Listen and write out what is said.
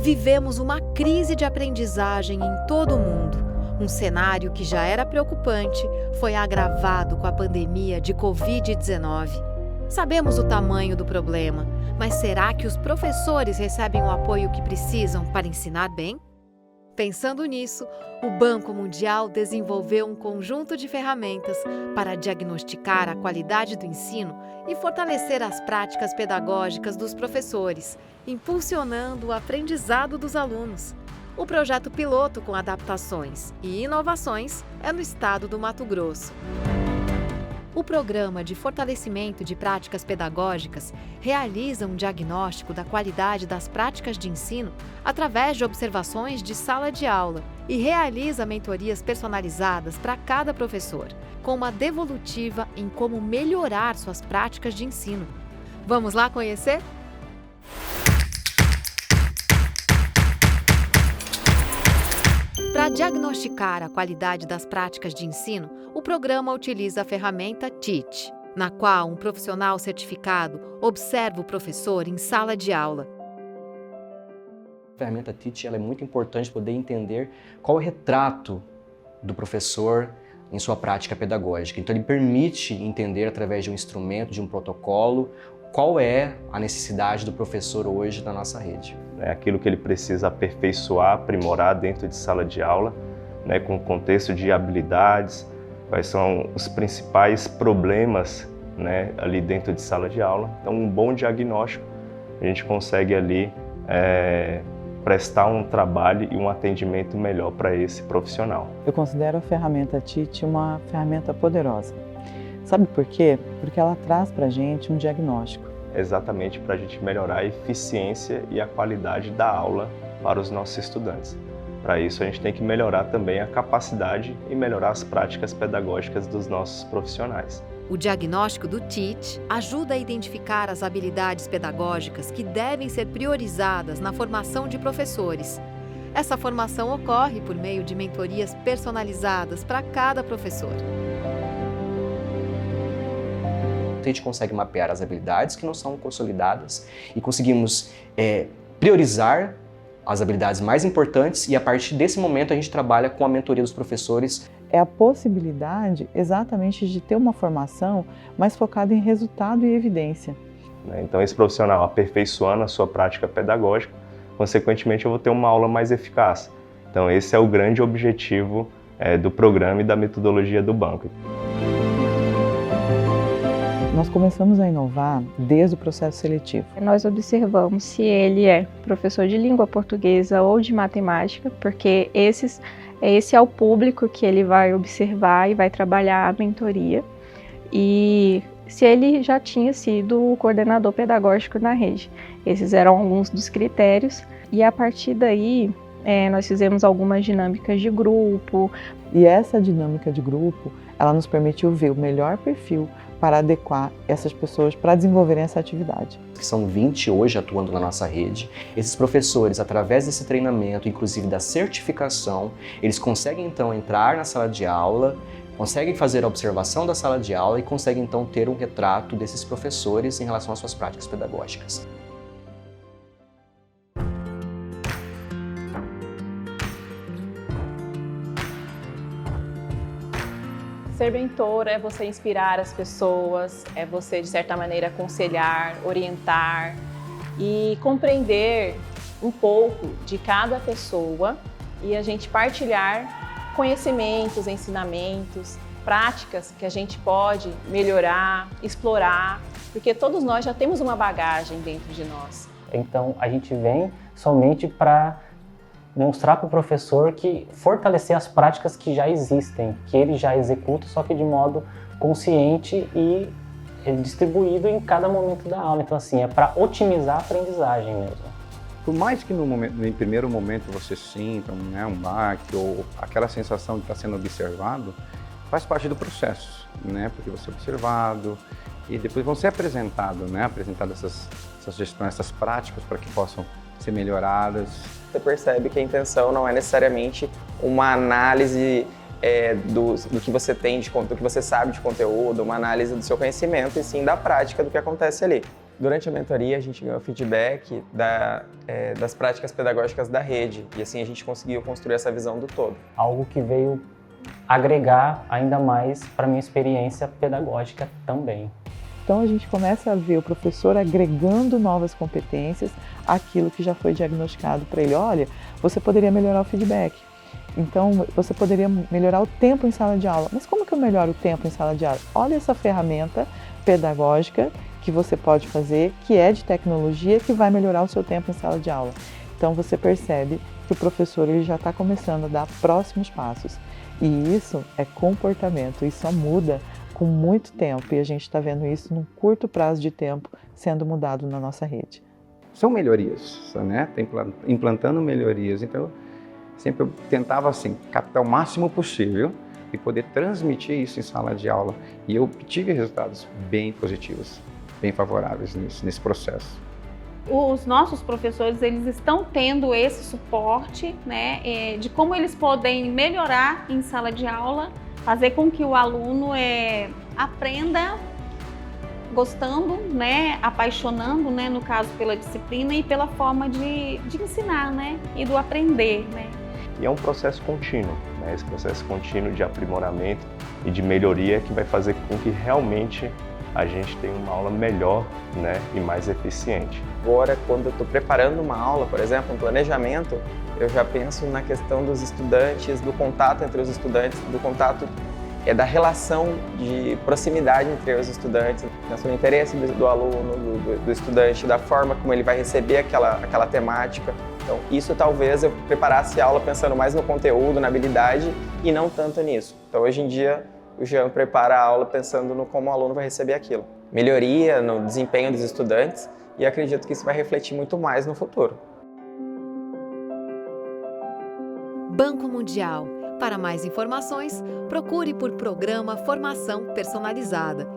vivemos uma crise de aprendizagem em todo o mundo. Um cenário que já era preocupante foi agravado com a pandemia de Covid-19. Sabemos o tamanho do problema, mas será que os professores recebem o apoio que precisam para ensinar bem? Pensando nisso, o Banco Mundial desenvolveu um conjunto de ferramentas para diagnosticar a qualidade do ensino e fortalecer as práticas pedagógicas dos professores, impulsionando o aprendizado dos alunos. O projeto piloto com adaptações e inovações é no estado do Mato Grosso. O Programa de Fortalecimento de Práticas Pedagógicas realiza um diagnóstico da qualidade das práticas de ensino através de observações de sala de aula e realiza mentorias personalizadas para cada professor, com uma devolutiva em como melhorar suas práticas de ensino. Vamos lá conhecer? Para diagnosticar a qualidade das práticas de ensino, o programa utiliza a ferramenta Teach, na qual um profissional certificado observa o professor em sala de aula. A ferramenta Teach ela é muito importante para poder entender qual é o retrato do professor em sua prática pedagógica. Então ele permite entender através de um instrumento, de um protocolo, qual é a necessidade do professor hoje na nossa rede. É aquilo que ele precisa aperfeiçoar, aprimorar dentro de sala de aula, né, com o contexto de habilidades, quais são os principais problemas, né, ali dentro de sala de aula. Então, um bom diagnóstico, a gente consegue ali prestar um trabalho e um atendimento melhor para esse profissional. Eu considero a ferramenta Teach uma ferramenta poderosa. Sabe por quê? Porque ela traz para a gente um diagnóstico. Exatamente para a gente melhorar a eficiência e a qualidade da aula para os nossos estudantes. Para isso, a gente tem que melhorar também a capacidade e melhorar as práticas pedagógicas dos nossos profissionais. O diagnóstico do Teach ajuda a identificar as habilidades pedagógicas que devem ser priorizadas na formação de professores. Essa formação ocorre por meio de mentorias personalizadas para cada professor. A gente consegue mapear as habilidades que não são consolidadas e conseguimos priorizar as habilidades mais importantes e a partir desse momento a gente trabalha com a mentoria dos professores. É a possibilidade exatamente de ter uma formação mais focada em resultado e evidência. Então esse profissional aperfeiçoando a sua prática pedagógica, consequentemente eu vou ter uma aula mais eficaz. Então esse é o grande objetivo do programa e da metodologia do banco. Nós começamos a inovar desde o processo seletivo. Nós observamos se ele é professor de língua portuguesa ou de matemática, porque esse é o público que ele vai observar e vai trabalhar a mentoria. E se ele já tinha sido o coordenador pedagógico na rede. Esses eram alguns dos critérios. E a partir daí, nós fizemos algumas dinâmicas de grupo. E essa dinâmica de grupo, ela nos permitiu ver o melhor perfil para adequar essas pessoas para desenvolverem essa atividade. Que são 20 hoje atuando na nossa rede. Esses professores, através desse treinamento, inclusive da certificação, eles conseguem então entrar na sala de aula, conseguem fazer a observação da sala de aula e conseguem então ter um retrato desses professores em relação às suas práticas pedagógicas. Ser mentor é você inspirar as pessoas, é você, de certa maneira, aconselhar, orientar e compreender um pouco de cada pessoa e a gente partilhar conhecimentos, ensinamentos, práticas que a gente pode melhorar, explorar, porque todos nós já temos uma bagagem dentro de nós. Então, a gente vem somente para mostrar para o professor que fortalecer as práticas que já existem, que ele já executa, só que de modo consciente e distribuído em cada momento da aula. Então, assim, é para otimizar a aprendizagem mesmo. Por mais que no primeiro momento você sinta um baque ou aquela sensação de estar sendo observado, faz parte do processo, né? Porque você é observado e depois vão ser apresentadas essas sugestões, essas práticas para que possam ser melhoradas. Você percebe que a intenção não é necessariamente uma análise do que você tem, do que você sabe de conteúdo, uma análise do seu conhecimento, e sim da prática do que acontece ali. Durante a mentoria, a gente ganhou feedback das práticas pedagógicas da rede e assim a gente conseguiu construir essa visão do todo. Algo que veio agregar ainda mais para a minha experiência pedagógica também. Então a gente começa a ver o professor agregando novas competências àquilo que já foi diagnosticado para ele. Olha, você poderia melhorar o feedback. Então, você poderia melhorar o tempo em sala de aula. Mas como que eu melhoro o tempo em sala de aula? Olha essa ferramenta pedagógica que você pode fazer, que é de tecnologia, que vai melhorar o seu tempo em sala de aula. Então, você percebe que o professor ele já está começando a dar próximos passos. E isso é comportamento, isso só muda com muito tempo. E a gente está vendo isso num curto prazo de tempo sendo mudado na nossa rede. São melhorias, né? Implantando melhorias. Então, sempre eu tentava assim, captar o máximo possível e poder transmitir isso em sala de aula. E eu tive resultados bem positivos, bem favoráveis nesse processo. Os nossos professores, eles estão tendo esse suporte, né, de como eles podem melhorar em sala de aula, fazer com que o aluno aprenda gostando, né, apaixonando, né, no caso pela disciplina e pela forma de ensinar, né, e do aprender, né. E é um processo contínuo, né? Esse processo contínuo de aprimoramento e de melhoria que vai fazer com que realmente a gente tenha uma aula melhor, né, e mais eficiente. Agora, quando eu estou preparando uma aula, por exemplo, um planejamento, eu já penso na questão dos estudantes, do contato entre os estudantes, do contato da relação de proximidade entre os estudantes, no interesse do aluno, do estudante, da forma como ele vai receber aquela temática. Então, isso talvez eu preparasse a aula pensando mais no conteúdo, na habilidade e não tanto nisso. Então, hoje em dia, o Jean prepara a aula pensando no como o aluno vai receber aquilo. Melhoria no desempenho dos estudantes e acredito que isso vai refletir muito mais no futuro. Banco Mundial. Para mais informações, procure por Programa Formação Personalizada